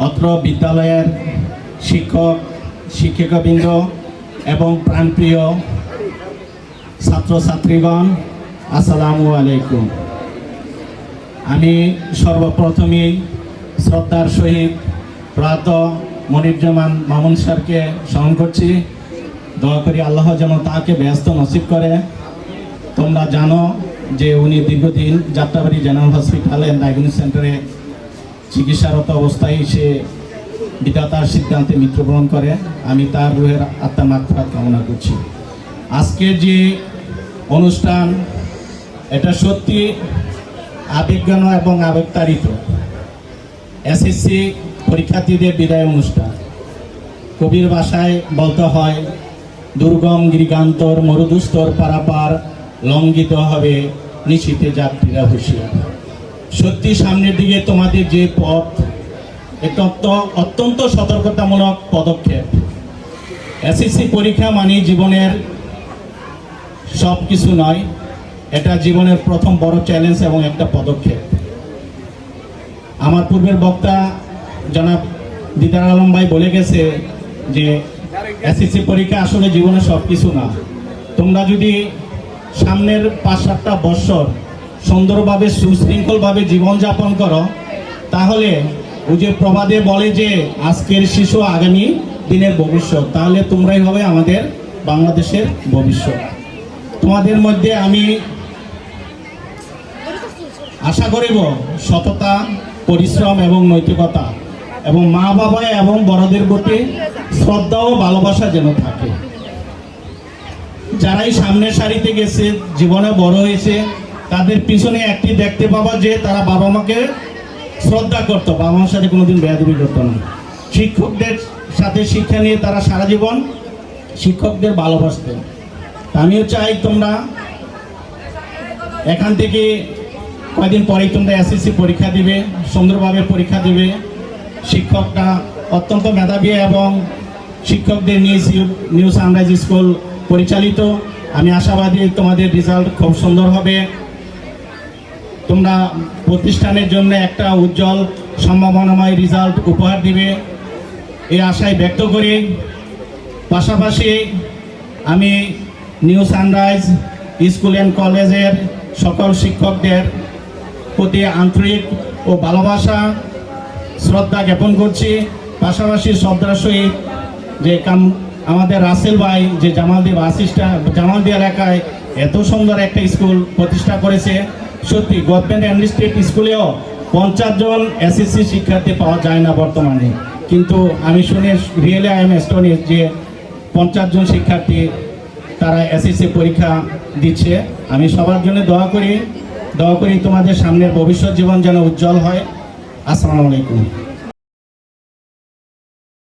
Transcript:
অত্র বিদ্যালয়ের শিক্ষক শিক্ষিকাবৃন্দ এবং প্রাণপ্রিয় ছাত্রছাত্রীগণ, আসসালামু আলাইকুম। আমি সর্বপ্রথমেই শ্রদ্ধার সহিত প্রয়াত মনিরুজ্জামান মামুন স্যারকে স্মরণ করছি। দয়া করি আল্লাহ যেন তাকে ব্যস্ত নসিব করে। তোমরা জানো যে উনি দীর্ঘদিন যাত্রাবাড়ি জেনারেল হসপিটালে ডায়াগনস্টিক সেন্টারে চিকিৎসারত অবস্থায় সে বিধাতার সিদ্ধান্তে মৃত্যুবরণ করে। আমি তার রুহের আত্মার মাগফিরাত কামনা করছি। আজকের যে অনুষ্ঠান, এটা সত্যি আবেগঘন এবং আবেগতাড়িত। এসএসসি পরীক্ষার্থীদের বিদায় অনুষ্ঠান। কবির ভাষায় বলতে হয়, দুর্গম গিরিকান্তর মরুদুস্তর পারাপার লঙ্ঘিত হবে নিশীথে যাত্রীরা হুঁশিয়ার। সত্যি সামনের দিকে তোমাদের যে পথ, এটা অত্যন্ত সতর্কতামূলক পদক্ষেপ। এসএসসি পরীক্ষা মানে জীবনের সব কিছু নয়, এটা জীবনের প্রথম বড় চ্যালেঞ্জ এবং একটা পদক্ষেপ। আমার পূর্বের বক্তা জনাব দিদার আলম ভাই বলে গেছে যে এসএসসি পরীক্ষা আসলে জীবনের সব কিছু না। তোমরা যদি সামনের 5-7টা বছর সুন্দরভাবে সুশৃঙ্খলভাবে জীবনযাপন করো, তাহলে ওই যে প্রবাদে বলে যে আজকের শিশু আগামী দিনের ভবিষ্যৎ, তাহলে তোমরাই হবে আমাদের বাংলাদেশের ভবিষ্যৎ। তোমাদের মধ্যে আমি আশা করিব সততা, পরিশ্রম এবং নৈতিকতা এবং মা বাবা এবং বড়দের প্রতি শ্রদ্ধা ও ভালোবাসা যেন থাকে। যারাই সামনের সারিতে গেছে, জীবনে বড় হয়েছে, তাদের পিছনে একটি দেখতে পাবা যে তারা বাবা মাকে শ্রদ্ধা করতো, বাবা মার সাথে কোনোদিন বেয়াদবি করতো না। শিক্ষকদের সাথে শিক্ষা নিয়ে তারা সারা জীবন শিক্ষকদের ভালোবাসতেন। আমিও চাই তোমরা এখান থেকে কয়েকদিন পরেই তোমরা এসএসসি পরীক্ষা দিবে, সুন্দরভাবে পরীক্ষা দিবে। শিক্ষকরা অত্যন্ত মেধাবী এবং শিক্ষকদের নিউ সানরাইজ স্কুল পরিচালিত। আমি আশাবাদী তোমাদের রেজাল্ট খুব সুন্দর হবে। তোমরা প্রতিষ্ঠানের জন্য একটা উজ্জ্বল সম্ভাবনাময় রেজাল্ট উপহার দিবে, এই আশায় ব্যক্ত করি। পাশাপাশি আমি নিউ সানরাইজ স্কুল অ্যান্ড কলেজের সকল শিক্ষকদের প্রতি আন্তরিক ও ভালোবাসা শ্রদ্ধা জ্ঞাপন করছি। পাশাপাশি শ্রদ্ধার সহিত যে আমাদের রাসেল ভাই যে জামালদি এলাকায় এত সুন্দর একটা স্কুল প্রতিষ্ঠা করেছে। সত্যি গভর্নমেন্ট অ্যাডমিনিস্ট্রেট স্কুলেও 50 জন এসএসসি শিক্ষার্থী পাওয়া যায় না বর্তমানে, কিন্তু আমি শুনে রিয়েলি আই এম অ্যাস্টনিশড যে 50 জন শিক্ষার্থী তারা এসএসসি পরীক্ষা দিচ্ছে। আমি সবার জন্য দোয়া করি তোমাদের সামনের ভবিষ্যৎ জীবন যেন উজ্জ্বল হয়। আসসালামু আলাইকুম।